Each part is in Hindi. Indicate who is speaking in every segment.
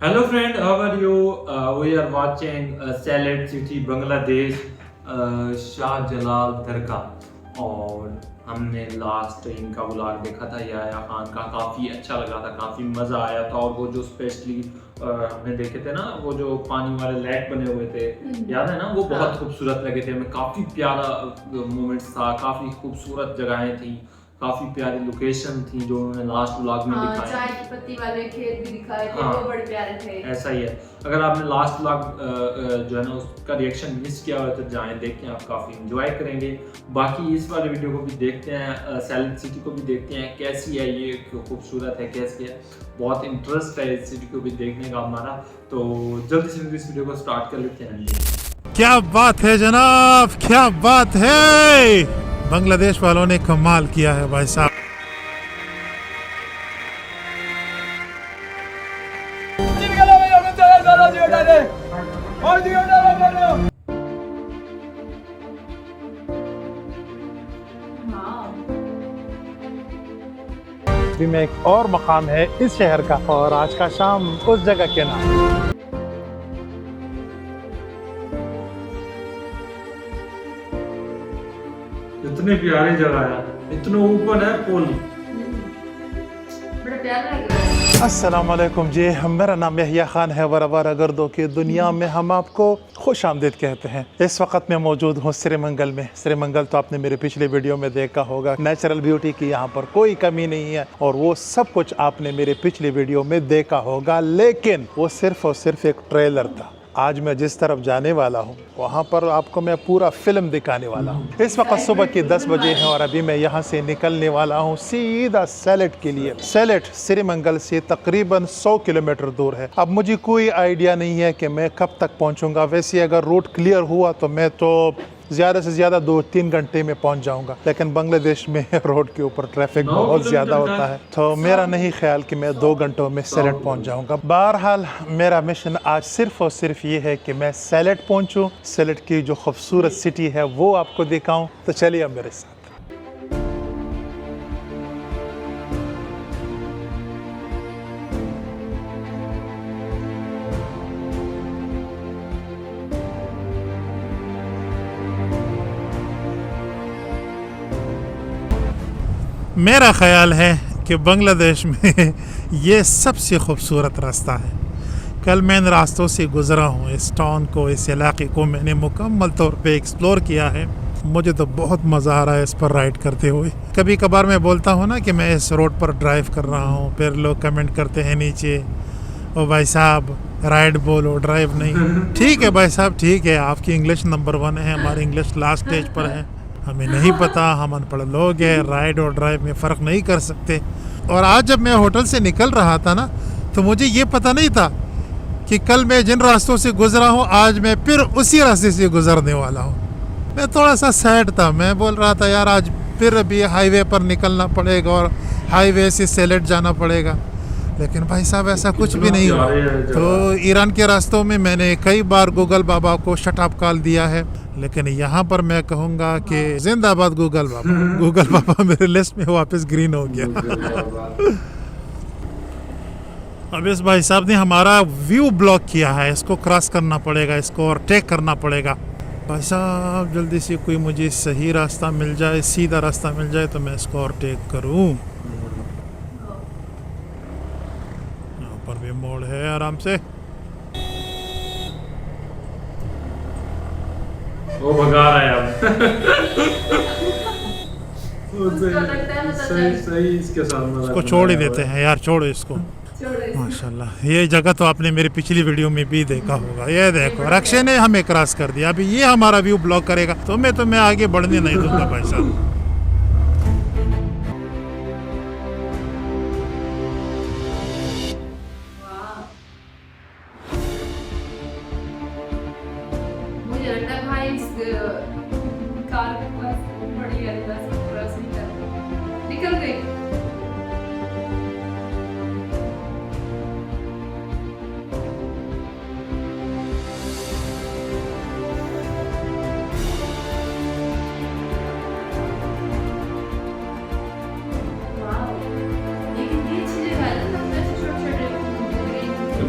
Speaker 1: Hello friend, how are you? We are watching Salad City Bangladesh, Shah Jalal दरगाह। और हमने लास्ट इनका व्लॉग देखा था याया खान का, काफ़ी अच्छा लगा था, काफ़ी मज़ा आया था। और वो जो स्पेशली हमने देखे थे ना, वो जो पानी वाले लेक बने हुए थे, याद है ना, वो बहुत खूबसूरत लगे थे हमें। काफ़ी प्यारा मोमेंट्स था, काफ़ी खूबसूरत जगहें थी, काफी प्यारी लोकेशन थी जो उन्होंने लास्ट व्लॉग में दिखाया।
Speaker 2: चाय की पत्ती वाले खेत भी दिखाए थे, वो बड़े प्यारे थे।
Speaker 1: ऐसा ही है। अगर आपने लास्ट व्लॉग जो है ना उसका रिएक्शन मिस किया हुआ तो जाएं देखें, आप काफ़ी इंजॉय करेंगे। बाकी इस वाले वीडियो को भी देखते हैं, सैलेड सिटी को भी देखते हैं, कैसी है ये, खूबसूरत है, कैसी है। बहुत इंटरेस्ट है इस सिटी को भी देखने का हमारा। तो जल्दी से इस वीडियो को स्टार्ट कर लेते हैं।
Speaker 3: क्या बात है जनाब, क्या बात है। बांग्लादेश वालों ने कमाल किया है भाई साहब। में एक और मकाम है इस शहर का, और आज का शाम उस जगह के नाम।
Speaker 1: इतनी प्यारी जगह है, इतना ऊपर है पुल,
Speaker 2: बड़ा प्यारा लग रहा है।
Speaker 3: अस्सलाम वालेकुम जी, मेरा नाम यहिया खान है। वरवारा गर्दों की दुनिया में हम आपको खुश आमदीद कहते हैं। इस वक्त मैं मौजूद हूँ श्रीमंगल में। श्रीमंगल तो आपने मेरे पिछले वीडियो में देखा होगा। नेचुरल ब्यूटी की यहाँ पर कोई कमी नहीं है, और वो सब कुछ आपने मेरे पिछले वीडियो में देखा होगा, लेकिन वो सिर्फ और सिर्फ एक ट्रेलर था। आज मैं जिस तरफ जाने वाला हूँ वहाँ पर आपको मैं पूरा फिल्म दिखाने वाला हूँ। इस वक्त सुबह के 10 बजे हैं और अभी मैं यहाँ से निकलने वाला हूँ सीधा सैलेड के लिए। सैलेड श्रीमंगल से तकरीबन 100 किलोमीटर दूर है। अब मुझे कोई आइडिया नहीं है कि मैं कब तक पहुँचूँगा। वैसे अगर रूट क्लियर हुआ तो मैं तो ज़्यादा से ज़्यादा 2-3 घंटे में पहुंच जाऊंगा, लेकिन बांग्लादेश में रोड के ऊपर ट्रैफिक बहुत ज़्यादा होता है, तो मेरा नहीं ख्याल कि मैं 2 घंटों में सैलेड पहुंच जाऊंगा। बहरहाल मेरा मिशन आज सिर्फ और सिर्फ ये है कि मैं सैलेड पहुंचूं, सैलेड की जो खूबसूरत सिटी है वो आपको दिखाऊं। तो चलिए अब मेरे साथ। मेरा ख्याल है कि बांग्लादेश में ये सबसे खूबसूरत रास्ता है। कल मैं इन रास्तों से गुज़रा हूँ। इस टाउन को, इस इलाके को मैंने मुकम्मल तौर पे एक्सप्लोर किया है। मुझे तो बहुत मज़ा आ रहा है इस पर राइड करते हुए। कभी कभार मैं बोलता हूँ ना कि मैं इस रोड पर ड्राइव कर रहा हूँ, फिर लोग कमेंट करते हैं नीचे, ओ भाई साहब राइड बोलो, ड्राइव नहीं। ठीक है भाई साहब, ठीक है, आपकी इंग्लिश नंबर 1 है, हमारी इंग्लिश लास्ट स्टेज पर है। हमें नहीं पता, हम अनपढ़ लोग हैं, राइड और ड्राइव में फ़र्क नहीं कर सकते। और आज जब मैं होटल से निकल रहा था ना, तो मुझे ये पता नहीं था कि कल मैं जिन रास्तों से गुजरा हूँ आज मैं फिर उसी रास्ते से गुजरने वाला हूँ। मैं थोड़ा सा सैड था। मैं बोल रहा था यार आज फिर अभी हाईवे पर निकलना पड़ेगा और हाईवे से सैलेड जाना पड़ेगा, लेकिन भाई साहब ऐसा कुछ भी नहीं हुआ। तो ईरान के रास्तों में मैंने कई बार गूगल बाबा को शट अप कॉल दिया है, लेकिन यहाँ पर मैं कहूँगा कि जिंदाबाद गूगल बाबा। गूगल बाबा मेरे लिस्ट में वापस ग्रीन हो गया। अब इस भाई साहब ने हमारा व्यू ब्लॉक किया है, इसको क्रॉस करना पड़ेगा, इसको ओवरटेक करना पड़ेगा। भाई साहब जल्दी से कोई मुझे सही रास्ता मिल जाए, सीधा रास्ता मिल जाए तो मैं इसको ओवरटेक करूँ। यहाँ पर भी मोड़ है, आराम से।
Speaker 1: वो भगा रहा है अब। सही इसके साथ
Speaker 3: इसको छोड़ ही देते हैं यार, छोड़ो इसको। माशाल्लाह, ये जगह तो आपने मेरी पिछली वीडियो में भी देखा होगा। ये देखो रक्षे ने हमें क्रॉस कर दिया। अभी ये हमारा व्यू ब्लॉक करेगा तो मैं आगे बढ़ने नहीं दूंगा भाई साहब।
Speaker 2: मुझे लगता है भाई इस कार के पास बड़ी है, बस क्रॉस निकल गई।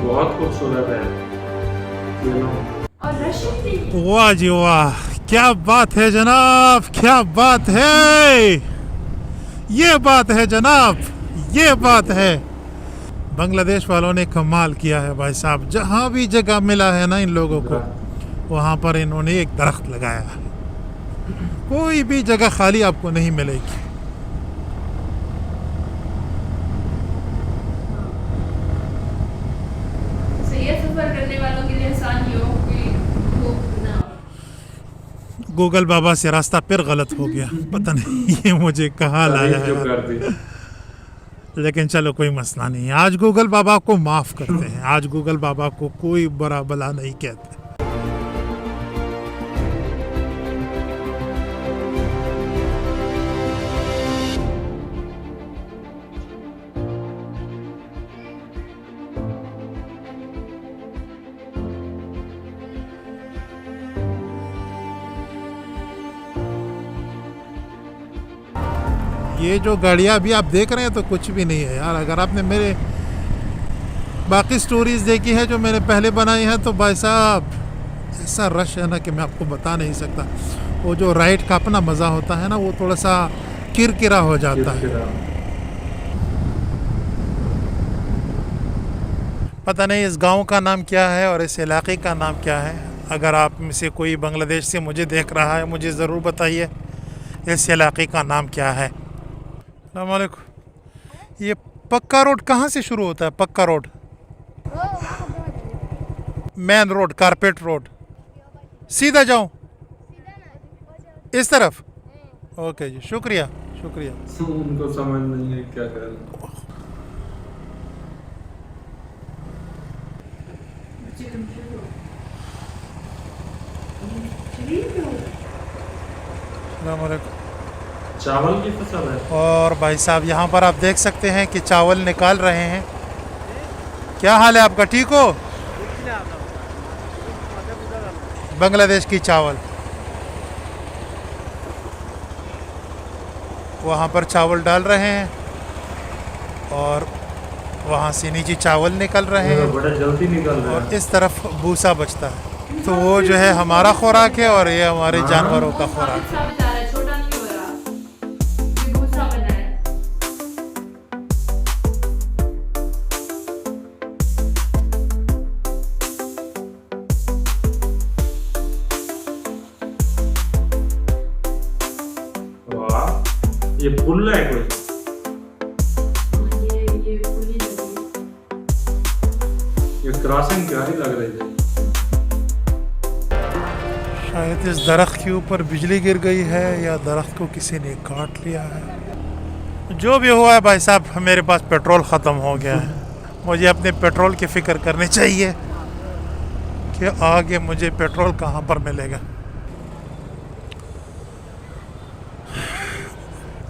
Speaker 1: बहुत खूबसूरत है। ये लो।
Speaker 2: और रश भी नहीं है।
Speaker 3: वाह जी वाह, क्या बात है जनाब, क्या बात है, ये बात है जनाब, ये बात है। बांग्लादेश वालों ने कमाल किया है भाई साहब, जहाँ भी जगह मिला है ना इन लोगों को, वहाँ पर इन्होंने एक दरख्त लगाया है। कोई भी जगह खाली आपको नहीं मिलेगी।
Speaker 2: तो ये सफर करने वालों के लिए आसान ही हो कि धूप ना हो।
Speaker 3: गूगल बाबा से रास्ता फिर गलत हो गया, पता नहीं ये मुझे कहाँ लाया
Speaker 1: तारीफ
Speaker 3: है,
Speaker 1: क्यों कर दी?
Speaker 3: लेकिन चलो कोई मसला नहीं है। आज गूगल बाबा को माफ़ करते हैं, आज गूगल बाबा को कोई बुरा भला नहीं कहते। ये जो गाड़ियाँ अभी आप देख रहे हैं तो कुछ भी नहीं है यार। अगर आपने मेरे बाकी स्टोरीज देखी है जो मैंने पहले बनाई है, तो भाई साहब ऐसा रश है ना कि मैं आपको बता नहीं सकता। वो जो राइड का अपना मज़ा होता है ना, वो थोड़ा सा किरकिरा हो जाता है। पता नहीं इस गांव का नाम क्या है और इस इलाके का नाम क्या है। अगर आप में से कोई बांग्लादेश से मुझे देख रहा है, मुझे ज़रूर बताइए इस इलाके का नाम क्या है। अस्सलाम वालेकुम। ये पक्का रोड कहाँ से शुरू होता है? पक्का road, main road, carpet road, सीधा जाऊँ इस तरफ? ओके जी, शुक्रिया शुक्रिया।
Speaker 1: उनको समझ नहीं है क्या कर।
Speaker 3: अस्सलाम वालेकुम।
Speaker 1: चावल की फसल है।
Speaker 3: और भाई साहब यहाँ पर आप देख सकते हैं कि चावल निकाल रहे हैं। क्या हाल है आपका, ठीक हो? बांग्लादेश की चावल, वहाँ पर चावल डाल रहे हैं और वहाँ से नीचे चावल निकल रहे हैं
Speaker 1: बड़ा जल्दी निकल रहा
Speaker 3: और
Speaker 1: है।
Speaker 3: इस तरफ भूसा बचता है। तो वो जो है हमारा खुराक है और ये हमारे जानवरों का खुराक है।
Speaker 2: सा बता रहा है, छोटा नहीं हो रहा, ये भूसा बना है।
Speaker 1: वाह, ये पुल है कोई?
Speaker 2: ये पुली लगी है।
Speaker 1: ये क्रॉसिंग क्या ही लग रही है।
Speaker 3: शायद इस दरख्त के ऊपर बिजली गिर गई है या दरख्त को किसी ने काट लिया है। जो भी हुआ है भाई साहब, मेरे पास पेट्रोल ख़त्म हो गया है। मुझे अपने पेट्रोल की फ़िक्र करनी चाहिए कि आगे मुझे पेट्रोल कहाँ पर मिलेगा।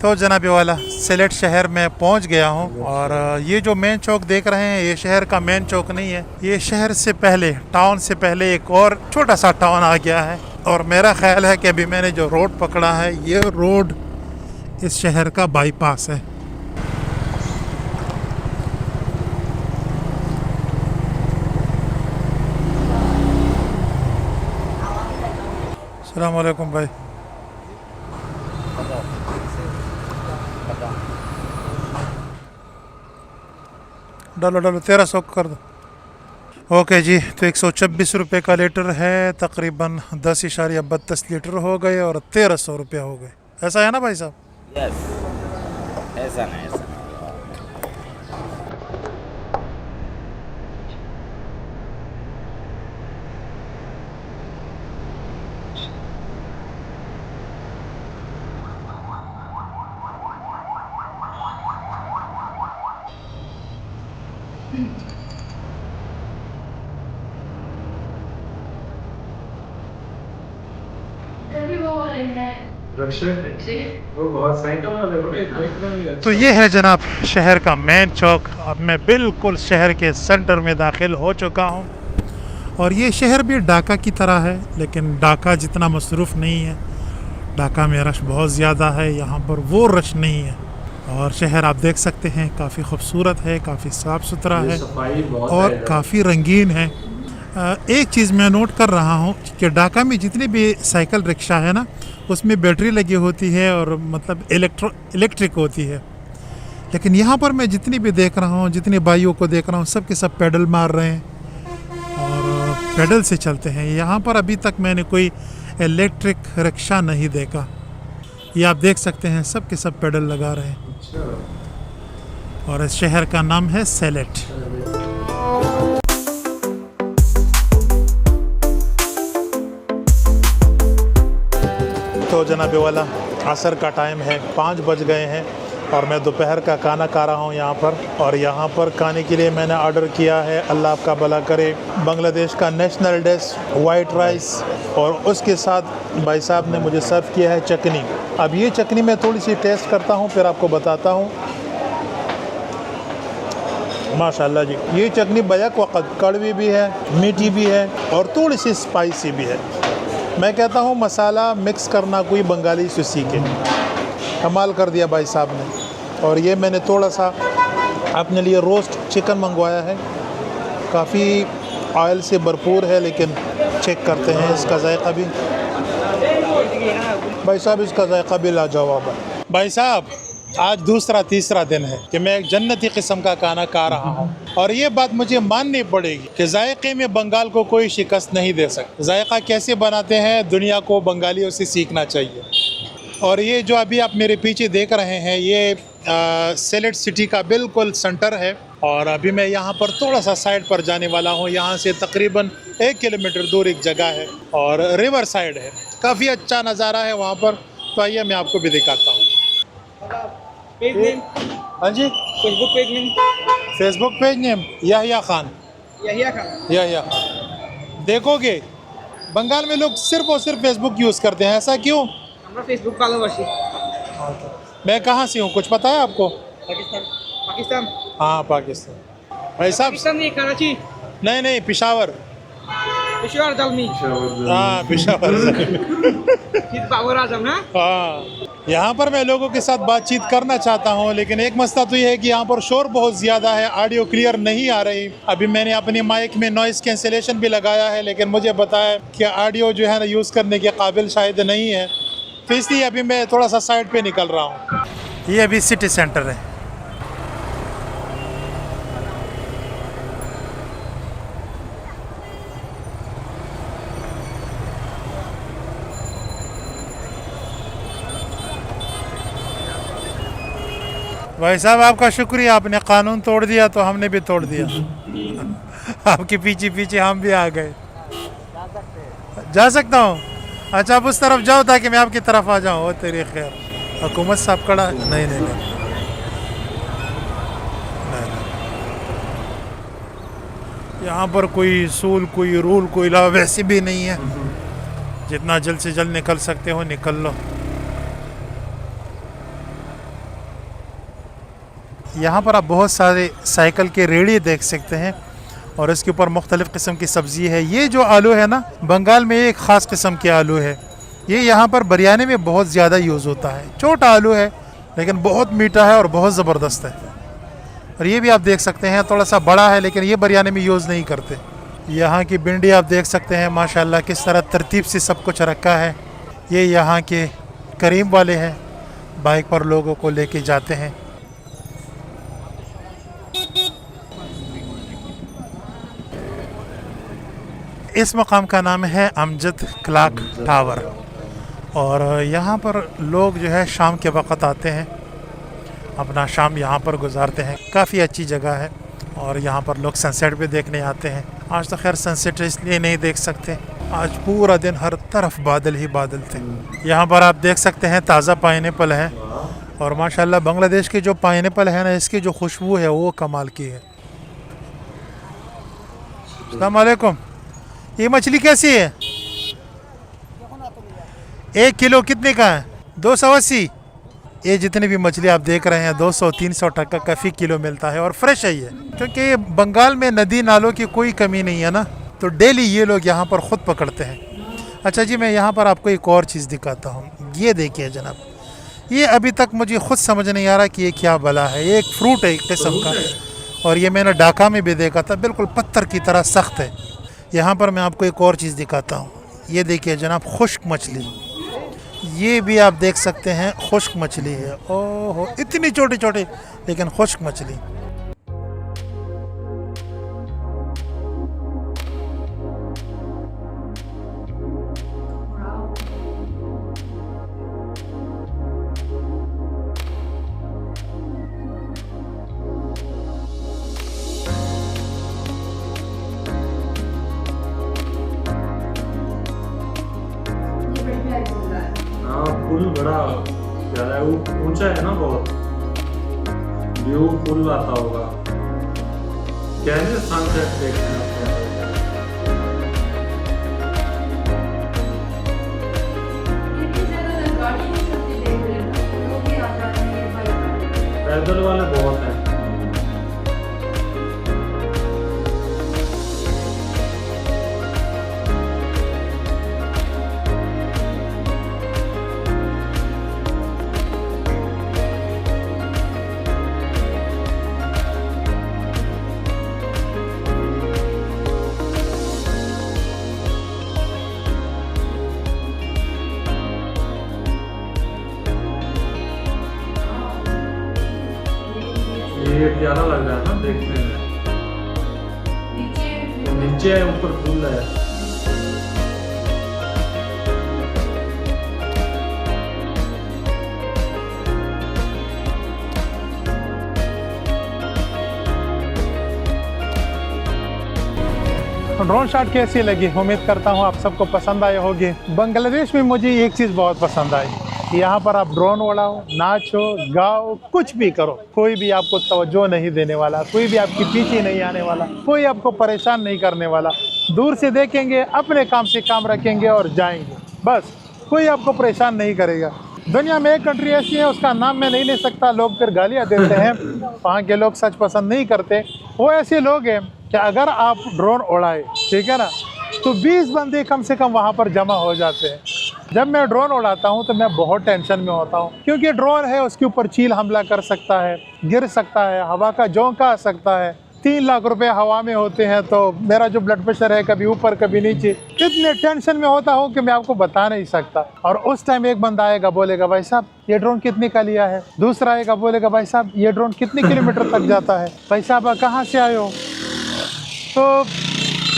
Speaker 3: तो जनाबी वाला, सिलेट शहर में पहुंच गया हूं और ये जो मेन चौक देख रहे हैं, ये शहर का मेन चौक नहीं है। ये शहर से पहले, टाउन से पहले एक और छोटा सा टाउन आ गया है और मेरा ख्याल है कि अभी मैंने जो रोड पकड़ा है, ये रोड इस शहर का बाईपास है। अस्सलाम वालेकुम भाई। डालो डालो, 1300 कर दो। ओके जी, तो 126 रुपये का लीटर है, तकरीबन 10.32 लीटर हो गए और 1300 रुपये हो गए। ऐसा है ना भाई साहब?
Speaker 4: यस, ऐसा नहीं, ऐसा नहीं।
Speaker 2: तभी वो हो रही है।
Speaker 1: वो बहुत साइकिल वाले बड़े देखने में
Speaker 3: तो ये है जनाब शहर का मेन चौक। अब मैं बिल्कुल शहर के सेंटर में दाखिल हो चुका हूँ और ये शहर भी ढाका की तरह है, लेकिन ढाका जितना मसरूफ़ नहीं है। ढाका में रश बहुत ज़्यादा है, यहाँ पर वो रश नहीं है। और शहर आप देख सकते हैं काफ़ी खूबसूरत है, काफ़ी साफ़ सुथरा है
Speaker 1: सफाई बहुत
Speaker 3: और
Speaker 1: है इधर।
Speaker 3: काफ़ी रंगीन है। एक चीज़ मैं नोट कर रहा हूँ कि ढाका में जितनी भी साइकिल रिक्शा है ना, उसमें बैटरी लगी होती है और मतलब इलेक्ट्रिक होती है, लेकिन यहाँ पर मैं जितनी भी देख रहा हूँ, जितने भाइयों को देख रहा हूँ, सब के सब पैडल मार रहे हैं और पैडल से चलते हैं। यहाँ पर अभी तक मैंने कोई इलेक्ट्रिक रिक्शा नहीं देखा। ये आप देख सकते हैं सब के सब पैडल लगा रहे हैं
Speaker 1: अच्छा।
Speaker 3: और इस शहर का नाम है सेलेट। तो जनाबे वाला असर का टाइम है, 5 बज गए हैं और मैं दोपहर का खाना खा रहा हूँ यहाँ पर। और यहाँ पर खाने के लिए मैंने ऑर्डर किया है, अल्लाह आपका भला करे, बांग्लादेश का नेशनल डिश वाइट राइस, और उसके साथ भाई साहब ने मुझे सर्व किया है चटनी। अब ये चटनी मैं थोड़ी सी टेस्ट करता हूँ, फिर आपको बताता हूँ। माशाल्लाह जी, ये चटनी बैक वक़्त कड़वी भी है, मीठी भी है और थोड़ी सी स्पाइसी भी है। मैं कहता हूँ मसाला मिक्स करना कोई बंगाली से सीखे, कमाल कर दिया भाई साहब ने। और ये मैंने थोड़ा सा अपने लिए रोस्ट चिकन मंगवाया है, काफ़ी ऑयल से भरपूर है, लेकिन चेक करते हैं इसका जायका भी। भाई साहब इसका जायका भी लाजवाब है। भाई साहब आज दूसरा तीसरा दिन है कि मैं एक जन्नती किस्म का खाना खा रहा हूँ और ये बात मुझे माननी पड़ेगी कि जायके में बंगाल को कोई शिकस्त नहीं दे सकता। जायका कैसे बनाते हैं दुनिया को बंगालियों से सीखना चाहिए। और ये जो अभी आप मेरे पीछे देख रहे हैं, ये सेलेट सिटी का बिल्कुल सेंटर है और अभी मैं यहाँ पर थोड़ा सा साइड पर जाने वाला हूँ। यहाँ से तकरीबन 1 किलोमीटर दूर एक जगह है और रिवर साइड है, काफ़ी अच्छा नज़ारा है वहाँ पर। तो आइए मैं आपको भी दिखाता हूँ। हाँ जी,
Speaker 5: फेसबुक पेज में
Speaker 3: Facebook page name Yahiya Khan. Yahiya देखोगे बंगाल में लोग सिर्फ और सिर्फ फेसबुक यूज़ करते हैं, ऐसा क्यों?
Speaker 5: আমরা ফেসবুক ভালোবাসি।
Speaker 3: मैं कहाँ से हूँ कुछ पता है आपको?
Speaker 5: पाकिस्तान
Speaker 3: हाँ पाकिस्तान। भाई साहब
Speaker 5: पाकिस्तान नहीं, कराची,
Speaker 3: नहीं पेशावर।
Speaker 5: पेशवार दालमी,
Speaker 3: हाँ पेशावर
Speaker 5: फिर बाबर आजम ना।
Speaker 3: हाँ, यहाँ पर मैं लोगों के साथ बातचीत करना चाहता हूँ, लेकिन एक मसला तो ये है कि यहाँ पर शोर बहुत ज़्यादा है, ऑडियो क्लियर नहीं आ रही। अभी मैंने अपने माइक में नॉइज़ कैंसिलेशन भी लगाया है, लेकिन मुझे बताया कि ऑडियो जो है ना यूज़ करने के काबिल शायद नहीं है, तो इसलिए अभी मैं थोड़ा सा साइड पे निकल रहा हूँ। ये अभी सिटी सेंटर है। भाई साहब आपका शुक्रिया, आपने कानून तोड़ दिया तो हमने भी तोड़ दिया। आपके पीछे पीछे हम भी आ गए। जा सकता हूँ? अच्छा आप उस तरफ जाओ ताकि मैं आपकी तरफ आ जाऊँ। वो तेरी खैर, हुकूमत साहब खड़ा है। नहीं। यहाँ पर कोई सूल, कोई रूल, कोई लॉ वैसे भी नहीं है। जितना जल्द से जल्द निकल सकते हो निकल लो। यहाँ पर आप बहुत सारे साइकिल के रेड़ी देख सकते हैं और इसके ऊपर मुख्तलिफ़ किस्म की सब्ज़ी है। ये जो आलू है ना, बंगाल में एक ख़ास किस्म के आलू है। ये यहाँ पर बिरयानी में बहुत ज़्यादा यूज़ होता है। छोटा आलू है लेकिन बहुत मीठा है और बहुत ज़बरदस्त है। और ये भी आप देख सकते हैं थोड़ा सा बड़ा है, लेकिन ये बिरयानी में यूज़ नहीं करते। यहाँ की भिंडी आप देख सकते हैं माशाल्लाह किस तरह तरतीब से सब कुछ रखा है। ये यहाँ के करीम वाले हैं, बाइक पर लोगों को लेके जाते हैं। इस मकाम का नाम है अमजद क्लॉक टावर और यहाँ पर लोग जो है शाम के वक़्त आते हैं, अपना शाम यहाँ पर गुजारते हैं। काफ़ी अच्छी जगह है और यहाँ पर लोग सनसेट भी देखने आते हैं। आज तो खैर सनसेट इसलिए नहीं देख सकते, आज पूरा दिन हर तरफ बादल ही बादल थे। यहाँ पर आप देख सकते हैं ताज़ा पाइनएप्पल है और माशाल्लाह बांग्लादेश के जो पाइनएप्पल है ना, इसकी जो खुशबू है वो कमाल की है। अस्सलाम वालेकुम। ये मछली कैसी है? 1 किलो कितने का है? 280। ये जितनी भी मछली आप देख रहे हैं 200-300 टका काफ़ी किलो मिलता है और फ्रेश है ये, क्योंकि बंगाल में नदी नालों की कोई कमी नहीं है ना, तो डेली ये लोग यहाँ पर ख़ुद पकड़ते हैं। अच्छा जी, मैं यहाँ पर आपको एक और चीज़ दिखाता हूँ। ये देखिए जनाब, ये अभी तक मुझे खुद समझ नहीं आ रहा कि ये क्या भला है। ये एक फ्रूट है एक किस्म का, और ये मैंने ढाका में भी देखा था, बिल्कुल पत्थर की तरह सख्त है। यहाँ पर मैं आपको एक और चीज़ दिखाता हूँ। ये देखिए जनाब, खुश्क मछली, ये भी आप देख सकते हैं खुश्क मछली है। ओहो, इतनी छोटी छोटी लेकिन खुश्क मछली।
Speaker 2: ये बड़ी प्यारी जगह है।
Speaker 1: हाँ, पुल बड़ा ज़्यादा है, वो ऊंचा है ना बहुत, व्यू फुल आता होगा। कैसे सनसेट देखते हैं आप?
Speaker 2: ये भी ज़्यादा गाड़ी नहीं चलती देख रहे हैं ना, लोग भी आ जाते हैं बाइक।
Speaker 1: पैदल वाले बहुत हैं। ये प्यारा लग रहा है ना देखने में। नीचे है, ऊपर पुल है।
Speaker 3: ड्रोन शॉट कैसी लगी? उम्मीद करता हूँ आप सबको पसंद आए होगी। बांग्लादेश में मुझे एक चीज़ बहुत पसंद आई, यहाँ पर आप ड्रोन उड़ाओ, नाचो, गाओ, कुछ भी करो, कोई भी आपको तवज्जो नहीं देने वाला, कोई भी आपके पीछे नहीं आने वाला, कोई आपको परेशान नहीं करने वाला। दूर से देखेंगे, अपने काम से काम रखेंगे और जाएंगे, बस। कोई आपको परेशान नहीं करेगा। दुनिया में एक कंट्री ऐसी है, उसका नाम मैं नहीं ले सकता, लोग फिर गालियाँ देते हैं, वहाँ के लोग सच पसंद नहीं करते। वो ऐसे लोग हैं कि अगर आप ड्रोन उड़ाए, ठीक है ना, तो 20 बंदे कम से कम वहाँ पर जमा हो जाते हैं। जब मैं ड्रोन उड़ाता हूँ तो मैं बहुत टेंशन में होता हूँ, क्योंकि ड्रोन है, उसके ऊपर चील हमला कर सकता है, गिर सकता है, हवा का झोंका आ सकता है। 3 लाख रुपए हवा में होते हैं, तो मेरा जो ब्लड प्रेशर है कभी ऊपर कभी नीचे, इतने टेंशन में होता हूँ कि मैं आपको बता नहीं सकता। और उस टाइम एक बंदा आएगा, बोलेगा भाई साहब ये ड्रोन कितने का लिया है। दूसरा आएगा, बोलेगा भाई साहब ये ड्रोन कितने किलोमीटर तक जाता है। भाई साहब कहाँ से आए हो। तो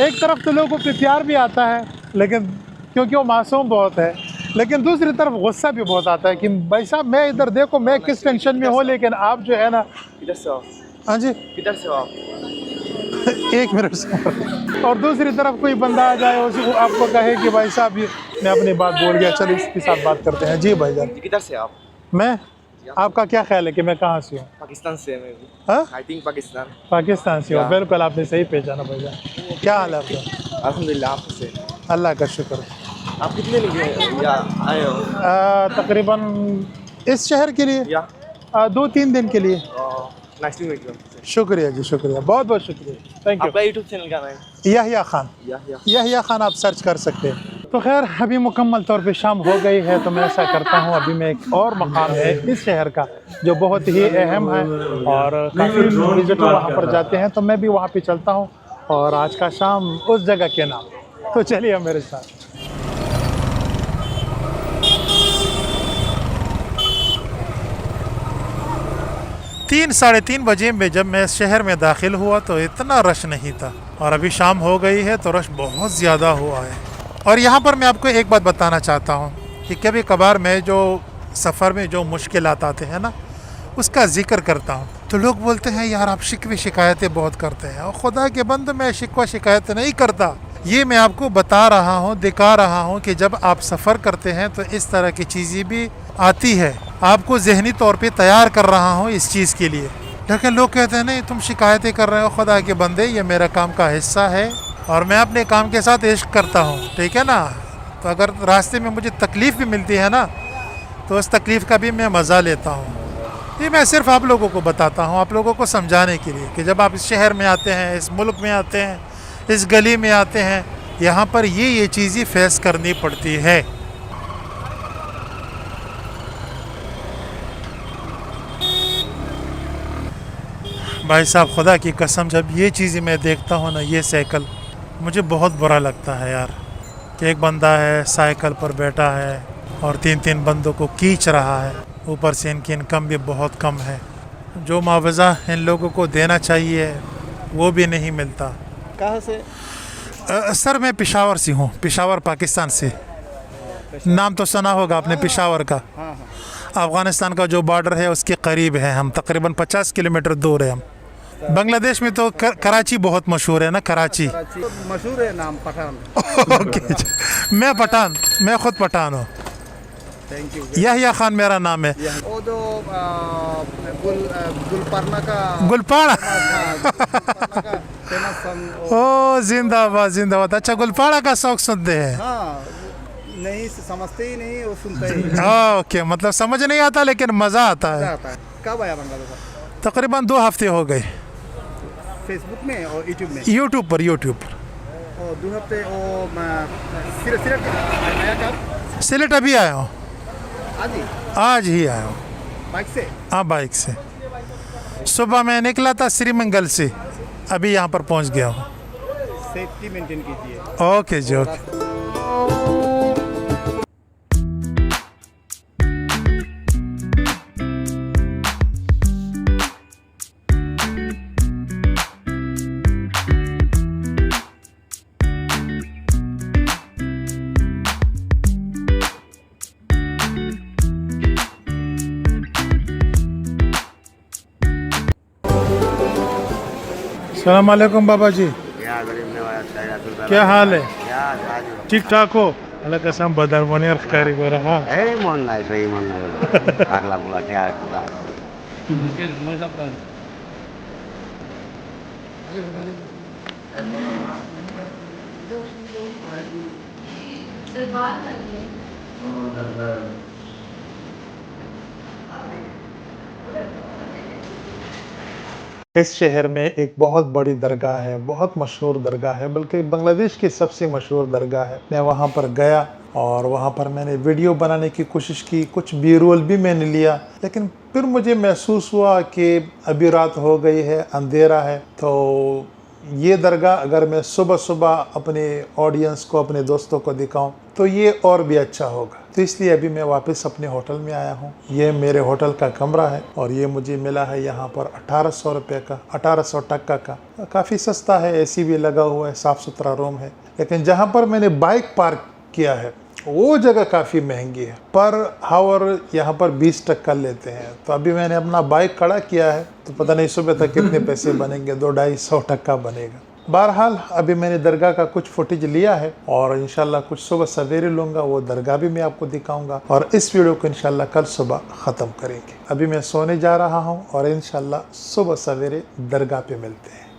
Speaker 3: एक तरफ तो लोगों पे प्यार भी आता है, लेकिन क्योंकि वो मासूम बहुत है, लेकिन दूसरी तरफ गुस्सा भी बहुत आता है कि भाई साहब मैं इधर देखो, मैं किस टेंशन में हूँ, लेकिन आप जो है ना।
Speaker 5: किधर से हो?
Speaker 3: हाँ जी,
Speaker 5: किधर से हो आप?
Speaker 3: 1 मिनट से। और दूसरी तरफ कोई बंदा आ जाए, उसी आपको कहे कि भाई साहब ये, मैं अपनी बात बोल गया, चलिए इसके साथ बात करते हैं। जी भाईजान,
Speaker 5: किधर से आप?
Speaker 3: मैं, आपका क्या ख्याल है कि मैं कहाँ से हूँ?
Speaker 5: पाकिस्तान से मैं भी।
Speaker 3: हाँ,
Speaker 5: आई थिंक पाकिस्तान।
Speaker 3: पाकिस्तान से हो?
Speaker 5: या।
Speaker 3: बिल्कुल आपने सही पहचाना भाईजान। क्या हाल है आपका?
Speaker 5: अल्हम्दुलिल्लाह, आपसे।
Speaker 3: अल्लाह का शुक्र है।
Speaker 5: आप कितने लिए आए हो?
Speaker 3: तकरीबन इस शहर के लिए
Speaker 5: या
Speaker 3: 2-3 दिन के लिए।
Speaker 5: Nice to meet you.
Speaker 3: शुक्रिया जी, शुक्रिया, बहुत बहुत शुक्रिया, थैंक यू।
Speaker 5: आपका यूट्यूब चैनल का नाम है?
Speaker 3: याहिया खान, याहिया खान आप सर्च कर सकते हैं। तो खैर अभी मुकम्मल तौर पे शाम हो गई है, तो मैं ऐसा करता हूँ, अभी मैं एक और मकाम है इस शहर का जो बहुत ही अहम है और काफ़ी विजिटर वहाँ पर जाते हैं, तो मैं भी वहाँ पे चलता हूँ और आज का शाम उस जगह के नाम। तो चलिए मेरे साथ। 3-3:30 बजे में जब मैं शहर में दाखिल हुआ तो इतना रश नहीं था, और अभी शाम हो गई है तो रश बहुत ज़्यादा हुआ है। और यहाँ पर मैं आपको एक बात बताना चाहता हूँ कि कभी कभार मैं जो सफ़र में जो मुश्किलात आते हैं ना, उसका ज़िक्र करता हूँ तो लोग बोलते हैं यार आप शिकवे शिकायतें बहुत करते हैं। और खुदा के बंदे मैं शिकवा शिकायत नहीं करता, ये मैं आपको बता रहा हूँ, दिखा रहा हूँ कि जब आप सफ़र करते हैं तो इस तरह की चीज़ें भी आती है। आपको ज़हनी तौर पे तैयार कर रहा हूँ इस चीज़ के लिए। लेकिन लोग कहते हैं नहीं तुम शिकायतें कर रहे हो। खुदा के बंदे ये मेरा काम का हिस्सा है और मैं अपने काम के साथ इश्क करता हूँ, ठीक है ना। तो अगर रास्ते में मुझे तकलीफ़ भी मिलती है ना, तो उस तकलीफ़ का भी मैं मज़ा लेता हूँ। ये मैं सिर्फ आप लोगों को बताता हूँ, आप लोगों को समझाने के लिए कि जब आप इस शहर में आते हैं, इस मुल्क में आते हैं, इस गली में आते हैं, यहाँ पर ये चीज़ें फेस करनी पड़ती है। भाई साहब खुदा की कसम जब ये चीज़ें मैं देखता हूँ ना, ये साइकिल, मुझे बहुत बुरा लगता है यार कि एक बंदा है साइकिल पर बैठा है और 3-3 बंदों को खींच रहा है, ऊपर से इनकी इनकम भी बहुत कम है, जो मुआवजा इन लोगों को देना चाहिए वो भी नहीं मिलता।
Speaker 5: कहाँ से?
Speaker 3: सर मैं पेशावर से हूँ, पेशावर पाकिस्तान से। नाम तो सुना होगा आपने पेशावर का।
Speaker 5: हाँ हाँ।
Speaker 3: अफ़गानिस्तान का जो बॉर्डर है उसके करीब है हम, तकरीबन 50 किलोमीटर दूर है हम। बांग्लादेश में तो कराची बहुत मशहूर है ना, कराची
Speaker 5: मशहूर है नाम पठान।
Speaker 3: ओके मैं खुद पठान हूँ।
Speaker 5: Thank you.
Speaker 3: यहिया खान मेरा नाम है।
Speaker 5: वो जो गुलपाड़ा का
Speaker 3: गुलपाड़ा
Speaker 5: फेमस सॉन्ग।
Speaker 3: ओ जिंदाबाद जिंदाबाद। अच्छा गुलपाड़ा का शौक सुनते हैं?
Speaker 5: हाँ, नहीं समझते ही नहीं, वो सुनते ही
Speaker 3: ओके, मतलब समझ नहीं आता लेकिन मज़ा आता है।
Speaker 5: कब आया बांग्लादेश?
Speaker 3: तकरीबन 2 हफ्ते हो गए।
Speaker 5: फेसबुक में और यूट्यूब में?
Speaker 3: यूट्यूब पर
Speaker 5: और 2 हफ्ते। वो सिलेट आया कब?
Speaker 3: सिलेट अभी आया हूँ, आज ही आया हूँ।
Speaker 5: बाइक से?
Speaker 3: हाँ बाइक से। सुबह मैं निकला था श्रीमंगल से, अभी यहाँ पर पहुँच गया हूँ।
Speaker 5: सेफ्टी मेंटेन कीजिए।
Speaker 3: ओके जी ओके। अस्सलाम वालेकुम बाबा जी, क्या हाल है? ठीक ठाक हो? अल्लाह कसम बदर बने खैरी हो रहा।
Speaker 6: मन नाही सही मन नाही आगला बुला क्या
Speaker 3: इस शहर में एक बहुत बड़ी दरगाह है, बहुत मशहूर दरगाह है, बल्कि बांग्लादेश की सबसे मशहूर दरगाह है। मैं वहाँ पर गया और वहाँ पर मैंने वीडियो बनाने की कोशिश की, कुछ बी रोल भी मैंने लिया, लेकिन फिर मुझे महसूस हुआ कि अभी रात हो गई है, अंधेरा है, तो ये दरगाह अगर मैं सुबह सुबह अपने ऑडियंस को, अपने दोस्तों को दिखाऊं तो ये और भी अच्छा होगा। तो इसलिए अभी मैं वापस अपने होटल में आया हूँ। ये मेरे होटल का कमरा है और ये मुझे मिला है यहाँ पर 1800 रुपये का, 1800 टका का। काफ़ी सस्ता है, एसी भी लगा हुआ है, साफ़ सुथरा रूम है। लेकिन जहाँ पर मैंने बाइक पार्क किया है वो जगह काफ़ी महंगी है, पर हावर यहाँ पर 20 टका लेते हैं। तो अभी मैंने अपना बाइक खड़ा किया है, तो पता नहीं सुबह तक कितने पैसे बनेंगे, 200-250 टका बनेगा। बहरहाल अभी मैंने दरगाह का कुछ फुटेज लिया है और इंशाल्लाह कुछ सुबह सवेरे लूँगा, वो दरगाह भी मैं आपको दिखाऊंगा और इस वीडियो को इंशाल्लाह कल सुबह ख़त्म करेंगे। अभी मैं सोने जा रहा हूँ और इंशाल्लाह सुबह सवेरे दरगाह पे मिलते हैं।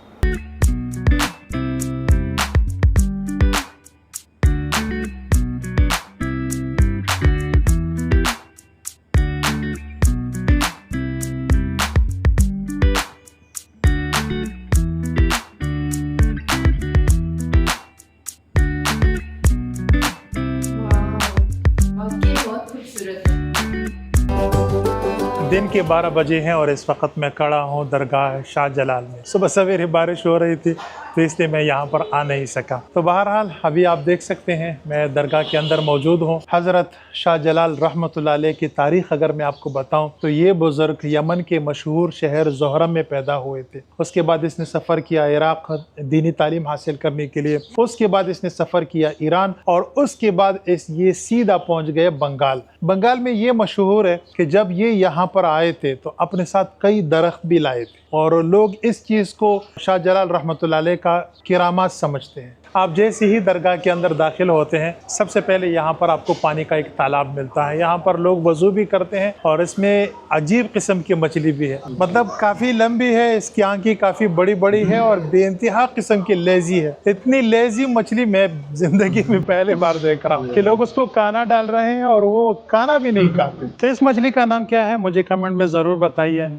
Speaker 3: दिन के 12 बजे हैं और इस वक्त मैं खड़ा हूँ दरगाह शाह जलाल में। सुबह सवेरे बारिश हो रही थी तो इसलिए मैं यहाँ पर आ नहीं सका। तो बहरहाल अभी आप देख सकते हैं मैं दरगाह के अंदर मौजूद हूँ। हज़रत शाह जलाल रहमतुल्लाह अलैह की तारीख़ अगर मैं आपको बताऊँ तो ये बुज़ुर्ग यमन के मशहूर शहर ज़ोहरम में पैदा हुए थे। उसके बाद इसने सफ़र किया इराक़ दीनी तालीम हासिल करने के लिए, उसके बाद इसने सफ़र किया ईरान और उसके बाद ये सीधा पहुँच गए बंगाल। बंगाल में ये मशहूर है कि जब ये यहाँ पर आए थे तो अपने साथ कई दरख्त भी लाए थे और लोग इस चीज़ को शाह जलाल रहमतुल्लाह अलैह का किरामात समझते हैं। आप जैसे ही दरगाह के अंदर दाखिल होते हैं सबसे पहले यहाँ पर आपको पानी का एक तालाब मिलता है। यहाँ पर लोग वज़ू भी करते हैं और इसमें अजीब किस्म की मछली भी है, मतलब काफ़ी लंबी है, इसकी आंखें काफ़ी बड़ी बड़ी है और बेइंतहा किस्म की लेजी है। इतनी लेजी मछली मैं ज़िंदगी में पहले बार देख रहा हूँ कि लोग उसको काना डाल रहे हैं और वो काना भी नहीं खाते। तो इस मछली का नाम क्या है मुझे कमेंट में ज़रूर बताइए।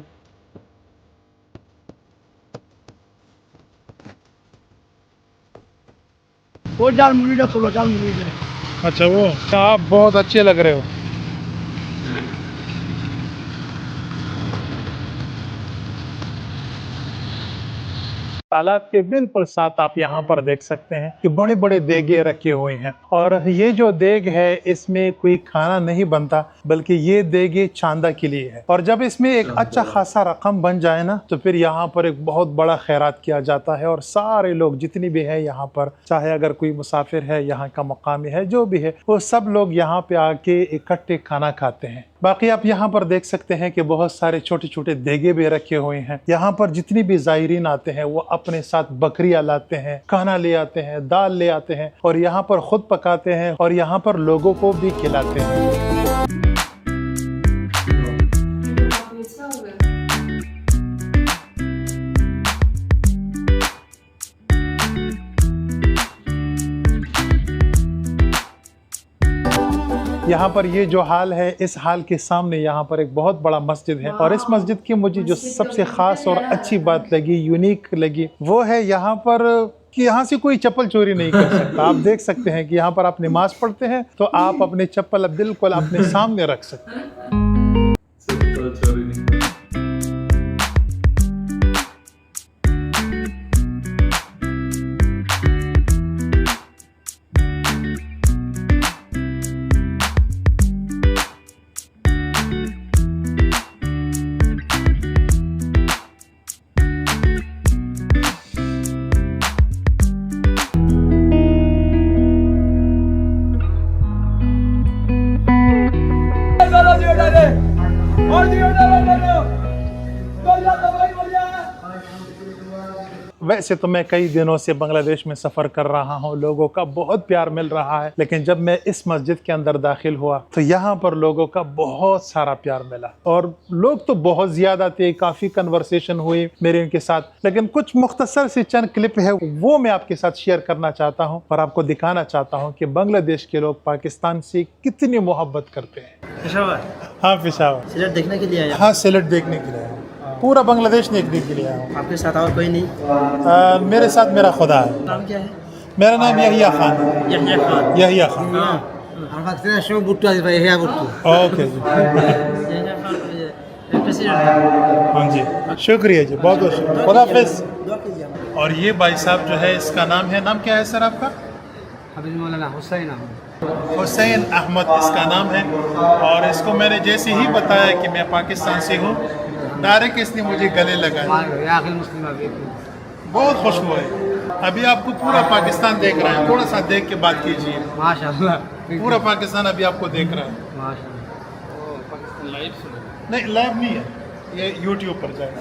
Speaker 7: वो जाल मुरीद है, फुलो जाल मुरीद है।
Speaker 3: अच्छा वो, आप बहुत अच्छे लग रहे हो। तालाब के बिल्कुल साथ आप यहाँ पर देख सकते हैं कि बड़े बड़े देगे रखे हुए हैं, और ये जो देग है इसमें कोई खाना नहीं बनता, बल्कि ये देगे चांदा के लिए है। और जब इसमें एक अच्छा खासा रकम बन जाए ना, तो फिर यहाँ पर एक बहुत बड़ा खैरात किया जाता है, और सारे लोग जितनी भी है यहाँ पर, चाहे अगर कोई मुसाफिर है, यहाँ का मकामी है, जो भी है, वो सब लोग यहाँ पे आके इकट्ठे खाना खाते हैं। बाकी आप यहाँ पर देख सकते हैं कि बहुत सारे छोटे छोटे देगे भी रखे हुए हैं। यहाँ पर जितनी भी ज़ायरीन आते हैं वो अपने साथ बकरियां लाते हैं, खाना ले आते हैं, दाल ले आते हैं, और यहाँ पर खुद पकाते हैं और यहाँ पर लोगों को भी खिलाते हैं। यहाँ पर ये जो हाल है, इस हाल के सामने यहाँ पर एक बहुत बड़ा मस्जिद है, और इस मस्जिद की मुझे जो सबसे ख़ास और अच्छी बात लगी, यूनिक लगी, वो है यहाँ पर कि यहाँ से कोई चप्पल चोरी नहीं कर सकता। आप देख सकते हैं कि यहाँ पर आप नमाज पढ़ते हैं तो आप अपने चप्पल बिल्कुल अपने सामने रख सकते हैं। वैसे तो मैं कई दिनों से बांग्लादेश में सफ़र कर रहा हूँ, लोगों का बहुत प्यार मिल रहा है, लेकिन जब मैं इस मस्जिद के अंदर दाखिल हुआ तो यहाँ पर लोगों का बहुत सारा प्यार मिला, और लोग तो बहुत ज़्यादा थे, काफ़ी कन्वर्सेशन हुई मेरे इनके साथ, लेकिन कुछ मुख्तसर से चंद क्लिप है वो मैं आपके साथ शेयर करना चाहता हूँ और आपको दिखाना चाहता हूँ कि बांग्लादेश के लोग पाकिस्तान से कितनी मोहब्बत करते हैं।
Speaker 5: पेशावर?
Speaker 3: हाँ, पेशावर।
Speaker 5: सिलेट देखने के लिए आया?
Speaker 3: हाँ, सिलेट देखने के लिए आया, पूरा बांग्लादेश देखने के लिए आया हूँ।
Speaker 5: आपके साथ और कोई नहीं?
Speaker 3: मेरे साथ मेरा खुदा है।
Speaker 5: नाम क्या है?
Speaker 3: मेरा नाम यहिया खान है।
Speaker 5: यहिया खान?
Speaker 3: यहिया खान। ओके जी, हाँ जी, शुक्रिया जी, बहुत बहुत शुक्रिया, खुदा हाफिज़। और ये भाई साहब जो है, इसका नाम है, नाम क्या है सर आपका? हुसैन अहमद इसका नाम है, और इसको मैंने जैसे ही बताया कि मैं पाकिस्तान से हूँ, डायरेक्ट इसने मुझे गले लगाया, बहुत खुश हुआ है। अभी आपको पूरा पाकिस्तान देख रहा है, थोड़ा सा देख के बात कीजिए। माशाल्लाह, पूरा पाकिस्तान अभी आपको देख रहा है। माशाल्लाह। नहीं, लाइव नहीं है, ये यूट्यूब पर जाएगा।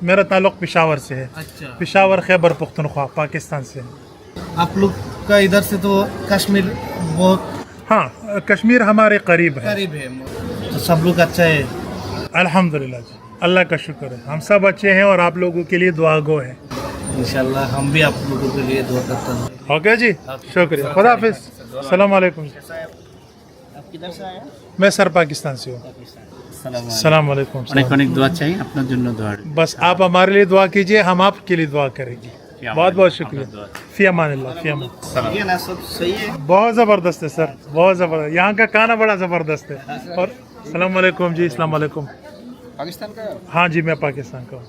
Speaker 3: मेरा ताल्लुक पेशावर से है। अच्छा। पेशावर खैबर पख्तूनख्वा, पाकिस्तान से है।
Speaker 5: आप लोग का इधर से तो कश्मीर बहुत,
Speaker 3: हाँ, कश्मीर हमारे करीब है।
Speaker 5: तो सब लोग अच्छा है?
Speaker 3: अल्हम्दुलिल्लाह जी, अल्लाह का शुक्र है, हम सब अच्छे हैं और आप लोगों के लिए दुआ गो है।
Speaker 5: इंशाल्लाह हम भी आप लोगों के लिए दुआ करते हैं।
Speaker 3: ओके जी, शुक्रिया, खुदा हाफिज़, सलाम अलैकुम।
Speaker 5: आप किधर से आए?
Speaker 3: मैं सर पाकिस्तान से हूँ। सलाम अलैकुम।
Speaker 8: अनेक अनेक दुआ चाहिए, अपना जुन्नो दुआ।
Speaker 3: बस आप हमारे लिए दुआ कीजिए, हम आपके लिए दुआ करेंगे। बहुत बहुत शुक्रिया। फी अमानिल्लाह, फी अमान।
Speaker 5: सब सही है?
Speaker 3: बहुत ज़बरदस्त है सर, बहुत ज़बरदस्त, यहाँ का खाना बड़ा ज़बरदस्त है। और सलाम अलैकुम जी, अस्सलाम वालेकुम।
Speaker 9: पाकिस्तान का?
Speaker 3: हाँ जी, मैं पाकिस्तान का हूँ।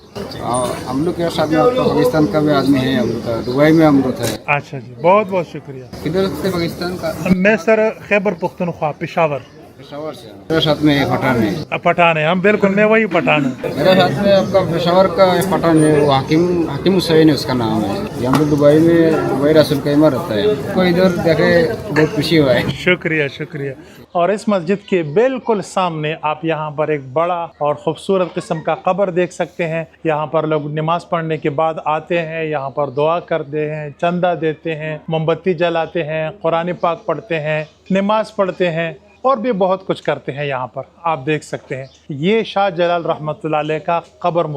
Speaker 9: हम लोग के साथ में पाकिस्तान का भी आदमी है, हम लोग का दुबई में हम लोग है।
Speaker 3: अच्छा जी, बहुत बहुत शुक्रिया।
Speaker 9: किधर से पाकिस्तान का?
Speaker 3: मैं सर खैबर पख्तूनख्वा, पेशावर।
Speaker 9: पेशावर से? मेरे साथ में एक पठान है।
Speaker 3: पठान है हम, बिल्कुल मैं वही पठान हूँ।
Speaker 9: मेरे साथ में आपका पेशावर का एक पठान है, वो हकीम हुसैन है उसका नाम है। हम लोग दुबई में, दुबई रसूल का इमारत रहता है, कोई इधर देखे बहुत खुशी हुआ है।
Speaker 3: शुक्रिया शुक्रिया। और इस मस्जिद के बिल्कुल सामने आप यहाँ पर एक बड़ा और ख़ूबसूरत किस्म का कब्र देख सकते हैं। यहाँ पर लोग नमाज पढ़ने के बाद आते हैं, यहाँ पर दुआ करते हैं, चंदा देते हैं, मोमबत्ती जलाते हैं, कुरान पाक पढ़ते हैं, नमाज पढ़ते हैं, और भी बहुत कुछ करते हैं। यहाँ पर आप देख सकते हैं, ये शाह जलाल रहमतुल्लाह अलैह का कब्र।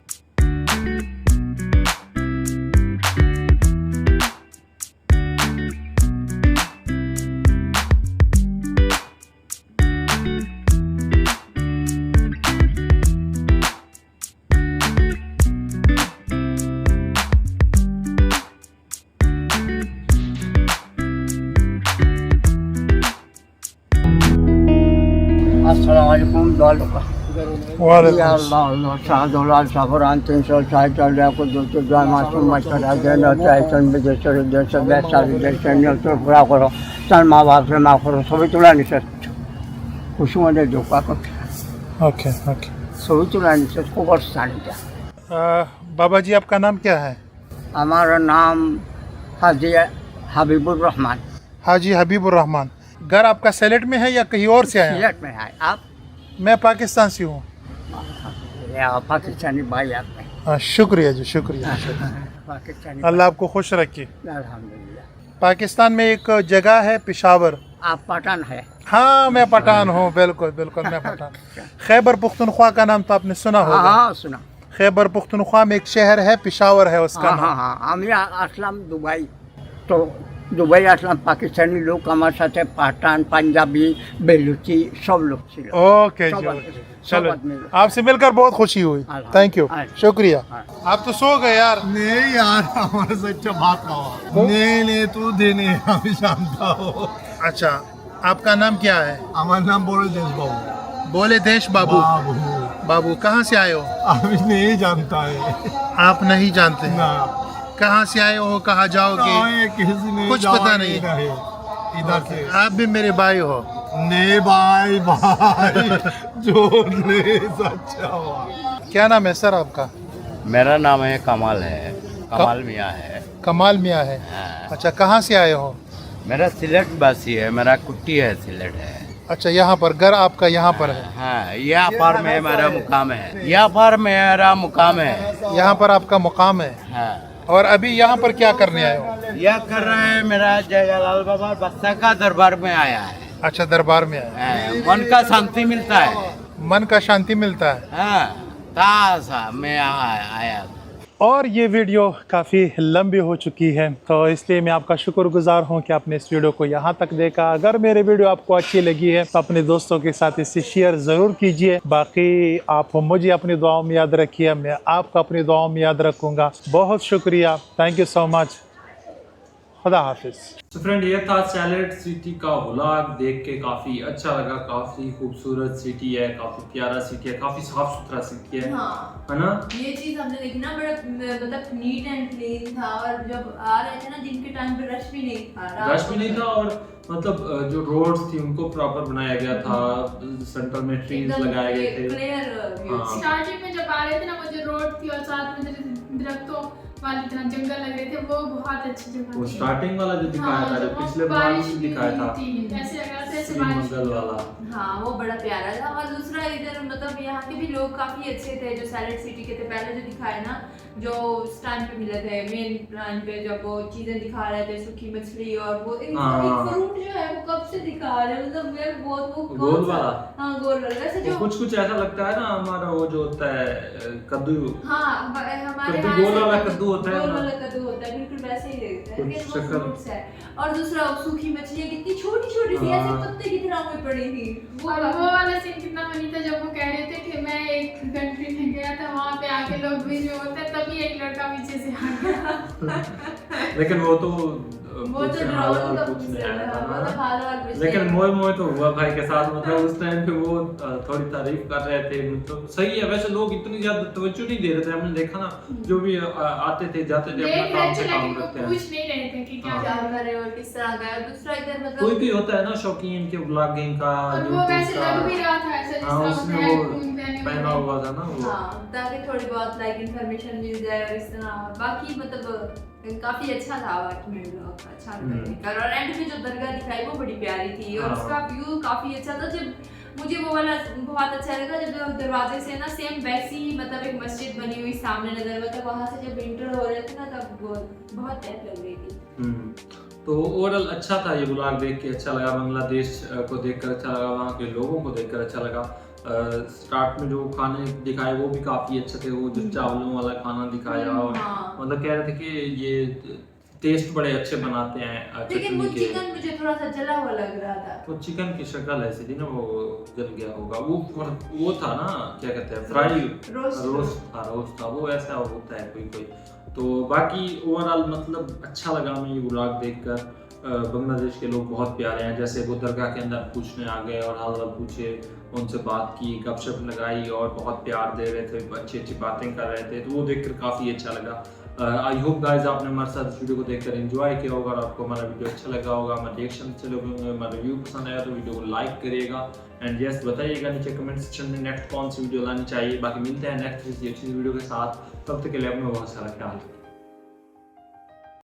Speaker 7: अस्सलाम वालेकुम।
Speaker 3: वालेकुम
Speaker 7: या अल्लाह शाहदौलाल साफरान 360 चल को जो जो मासूम मशवरा देना चाहे सन में जैसे जैसे वैसा जैसे नहीं तो पूरा करो सन माँ बाप से माफ करो सभी तुला नहीं सकते खुशियों ने जो का
Speaker 3: ओके ओके
Speaker 7: सभी तुला नहीं सकते को बरसान क्या
Speaker 3: बाबा जी आपका नाम क्या है?
Speaker 7: हमारा नाम हाजी हबीबुर रहमान
Speaker 3: हाजी हबीबुर रहमान। घर आपका सैलेट में है या कहीं और से आया?
Speaker 7: सिलेट में है। आप
Speaker 3: मैं पाकिस्तान से हूँ।
Speaker 7: या पाकिस्तानी भाई आप में
Speaker 3: शुक्रिया जी, शुक्रिया।
Speaker 7: पाकिस्तानी
Speaker 3: अल्लाह आपको खुश रखे।
Speaker 7: अल्हम्दुलिल्लाह।
Speaker 3: पाकिस्तान में एक जगह है पेशावर।
Speaker 7: आप पठान है?
Speaker 3: हाँ मैं पठान हूँ, बिल्कुल बिल्कुल मैं पठान। खैबर पुख्तनख्वा का नाम तो आपने सुना होगा।
Speaker 7: हाँ सुना।
Speaker 3: खैबर पुख्तनख्वा में एक शहर है पेशावर है उसका
Speaker 7: हाँ हाँ हम यहाँ असलम दुबई तो दुबई असलम पाकिस्तानी लोग हमारे साथ है पठान पंजाबी बेलूची सब लोग थे।
Speaker 3: ओके
Speaker 7: सब
Speaker 3: जी,
Speaker 7: आदमी-
Speaker 3: ओके।
Speaker 7: सब
Speaker 3: चलो
Speaker 7: आदमी लोग।
Speaker 3: आपसे मिलकर बहुत खुशी हुई।
Speaker 7: अल्लाह।
Speaker 3: थैंक यू,
Speaker 7: अल्लाह।
Speaker 3: शुक्रिया।
Speaker 7: हाँ।
Speaker 3: आप तो सो गए यार।
Speaker 5: नहीं यार हमारे से अच्छा बात ना हो। नहीं तू देने अभी जानता हो।
Speaker 3: अच्छा आपका नाम क्या है?
Speaker 5: हमारा नाम बोले देश बाबू।
Speaker 3: बोले देश बाबू।
Speaker 5: बाबू
Speaker 3: बाबू कहाँ से आए हो?
Speaker 5: अभी नहीं जानता है
Speaker 3: आप नहीं जानते?
Speaker 5: ना
Speaker 3: कहाँ से आए हो, कहाँ जाओगे?
Speaker 5: कहाँ किसी ने
Speaker 3: कुछ
Speaker 5: जाने
Speaker 3: पता नहीं।
Speaker 5: इधर से
Speaker 3: आप भी मेरे भाई हो।
Speaker 5: नहीं भाई जो नहीं सच्चा हुआ।
Speaker 3: क्या नाम है सर आपका?
Speaker 4: मेरा नाम है कमाल है, कमाल मियाँ है।
Speaker 3: कमाल मियाँ है।
Speaker 4: हाँ।
Speaker 3: अच्छा कहाँ से आए हो?
Speaker 4: मेरा सिलेट बासी है, मेरा कुट्टी है सिलेट है।
Speaker 3: अच्छा यहाँ पर घर आपका यहाँ पर है?
Speaker 4: हाँ यहाँ पर में मेरा मुकाम है, यहाँ पर मेरा मुकाम है।
Speaker 3: यहाँ पर आपका मुकाम है।
Speaker 4: हाँ
Speaker 3: और अभी यहाँ पर क्या करने आए हो?
Speaker 4: यह कर रहे हैं मेरा जयलाल बाबा बस्ता का दरबार में आया है।
Speaker 3: अच्छा दरबार में आए।
Speaker 4: हाँ, मन का शांति मिलता है।
Speaker 3: मन का शांति मिलता है।
Speaker 4: हाँ ताजा मैं आया।
Speaker 3: और ये वीडियो काफ़ी लंबी हो चुकी है तो इसलिए मैं आपका शुक्रगुजार हूँ कि आपने इस वीडियो को यहाँ तक देखा। अगर मेरे वीडियो आपको अच्छी लगी है तो अपने दोस्तों के साथ इसे शेयर ज़रूर कीजिए। बाकी आप मुझे अपनी दुआओं में याद रखिए, मैं आपको अपनी दुआओं में याद रखूँगा। बहुत शुक्रिया, थैंक यू सो मच। खुदा हाफिज़।
Speaker 1: तो फ्रेंड ये था सैलेट सिटी का व्लॉग। देख के काफ़ी अच्छा लगा। काफ़ी खूबसूरत सिटी है, काफ़ी प्यारा सिटी है, काफ़ी साफ सुथरा सिटी है।
Speaker 2: हाँ।
Speaker 1: है ना?
Speaker 2: ये चीज हमने देखी ना, बड़ा मतलब नीट एंड क्लीन था। और जब आ रहे थे ना दिन के टाइम पे रश भी नहीं था।
Speaker 1: रश भी नहीं था और मतलब जो रोड्स थी उनको प्रॉपर बनाया गया था। सेंटर में ट्रीज लगाए गए थे।
Speaker 2: क्लियर
Speaker 1: हाँ।
Speaker 10: स्टार्टिंग में जब आ रहे थे ना वो जो रोड थी और साथ में दरख्तों वाली तरह जंगल लग रहे थे, वो बहुत अच्छी जगह
Speaker 1: वो
Speaker 10: थी।
Speaker 1: स्टार्टिंग वाला जो दिखाया था, जो पिछले ब्लॉग
Speaker 10: बारिश
Speaker 1: में
Speaker 10: भी
Speaker 1: दिखाया था,
Speaker 10: हुई थी, ऐसे लग रहा था जैसे
Speaker 1: श्री
Speaker 10: बारिश
Speaker 1: मंगल वाला।
Speaker 2: हाँ वो बड़ा प्यारा था। और दूसरा इधर मतलब यहाँ के भी लोग काफी अच्छे थे जो सैलेट सिटी के थे। पहले जो दिखाए ना जो उस टाइम पे मिले थे मेन टाइम पे, जब वो चीजें दिखा रहे थे सूखी मछली और वो एक फ्रूट जो है वो कब से दिखा रहे हैं, मतलब मेरे बहुत वो
Speaker 1: गोल वाला।
Speaker 2: हाँ गोल वाला वैसे जो
Speaker 1: कुछ ऐसा लगता है ना हमारा वो जो होता है कद्दू।
Speaker 2: हाँ हमारे
Speaker 1: कद्दू
Speaker 2: यहाँ
Speaker 1: गोल वाला
Speaker 2: ऐसे
Speaker 1: कद्दू होता है
Speaker 2: गोल
Speaker 1: ना?
Speaker 2: वाला कद्दू होता है, बिल्कुल वैसे ही देखते हैं
Speaker 1: कुछ
Speaker 2: लेकिन वो
Speaker 1: शक्ल।
Speaker 2: फ्रूट्स है। और दूसरा सूखी मछलियाँ कितनी छोटी छोटी सी ऐसे
Speaker 1: हाँ।
Speaker 2: पत्ते की तरह हुई पड़ी थी।
Speaker 10: और वो वाला सीन कितना फनी था जब वो कह रहे थे कि मैं एक कंट्री में गया था, वहाँ पे आके लोग बीच में होते हैं, तभी एक लड़का पीछे से आ गया।
Speaker 1: लेकिन वो तो
Speaker 2: वो तो
Speaker 1: हाल
Speaker 2: ड्रोन का
Speaker 1: कुछ नहीं आया था
Speaker 2: वो तो
Speaker 1: ना।
Speaker 2: हाल वाल कुछ
Speaker 1: लेकिन
Speaker 2: नहीं।
Speaker 1: मोए तो हुआ भाई के साथ। मतलब उस टाइम पे वो थोड़ी तारीफ कर रहे थे। तो सही है, वैसे लोग इतनी ज्यादा तवज्जो नहीं दे रहे थे। हमने देखा ना जो भी आते थे जाते थे अपना
Speaker 10: देख
Speaker 1: काम
Speaker 10: रहे
Speaker 1: से
Speaker 10: थे
Speaker 1: काम
Speaker 10: लेकिन वो
Speaker 1: करते हैं।
Speaker 10: पूछ नहीं रहे थे कि क्या
Speaker 1: हाँ।
Speaker 2: क्या
Speaker 10: कर
Speaker 2: कर रहे हो और किस तरह का है। दूसरा इधर मतलब
Speaker 1: कोई भी होता है ना शौकीन के व्लॉगिंग का,
Speaker 10: और वो
Speaker 1: YouTube
Speaker 10: वैसे
Speaker 1: का।
Speaker 10: लग भी रहा था ऐसे
Speaker 1: हाँ
Speaker 10: जिस
Speaker 1: उसने
Speaker 10: तरह
Speaker 1: वो
Speaker 10: पहने
Speaker 1: पहना हुआ था ना वो।
Speaker 2: हाँ ताकि थोड़ी बहुत लाइक इन्फॉर्मेशन मिल जाए और इस तरह। बाकी मतलब काफी अच्छा था बाकी में ब्लॉग अच्छा लगा। और एंड में जो दरगाह दिखाई वो बड़ी प्यारी थी और
Speaker 1: हाँ।
Speaker 2: उसका व्यू काफी अच्छा था। जब मुझे वो वाला बहुत अच्छा लगा जब दरवाजे से ना सेम वैसी ही मतलब एक मस्जिद बनी हुई सामने नजर, मतलब वहां से जब एंटर हो रहे थे ना तब बहुत प्यारी लग रही थी।
Speaker 1: तो ओवरऑल अच्छा था ये ब्लॉग देख के। अच्छा लगा, बांग्लादेश को देखकर अच्छा लगा, वहाँ के लोगों को देखकर अच्छा लगा। स्टार्ट में जो खाने दिखाए वो भी काफ़ी अच्छे थे। वो जो चावलों वाला खाना दिखाया और
Speaker 2: हाँ।
Speaker 1: मतलब कह रहे थे कि ये टेस्ट बड़े अच्छे बनाते हैं
Speaker 2: लेकिन वो
Speaker 1: चटनी के।
Speaker 2: चिकन मुझे थोड़ा सा जला हुआ लग रहा था।
Speaker 1: वो चिकन की शक्ल ऐसी थी ना, वो जल गया होगा। वो था ना क्या कहते हैं फ्राई रोस्ट था वो, ऐसा होता है कोई कोई। तो बाकी ओवरऑल मतलब अच्छा लगा मैं ये व्लॉग देखकर। बांग्लादेश के लोग बहुत प्यारे हैं। जैसे वो दरगाह के अंदर पूछने आ गए और हाल पूछे, उनसे बात की, गपशप लगाई और बहुत प्यार दे रहे थे, अच्छी अच्छी बातें कर रहे थे, तो वो देखकर काफ़ी अच्छा लगा। आई होप गाइस आपने हमारे साथ इस वीडियो को देखकर एंजॉय किया होगा और आपको हमारा वीडियो अच्छा लगा होगा, हमारे रिएक्शन अच्छे लगे होंगे, हमारा रिव्यू पसंद आया तो वीडियो को लाइक करिएगा एंड यस बताइएगा नीचे कमेंट सेक्शन में नेक्स्ट कौन सी वीडियो लानी चाहिए। बाकी मिलते हैं नेक्स्ट किसी अच्छी वीडियो के साथ, तब तक के लिए अपना बहुत सारा ख्याल रखिए।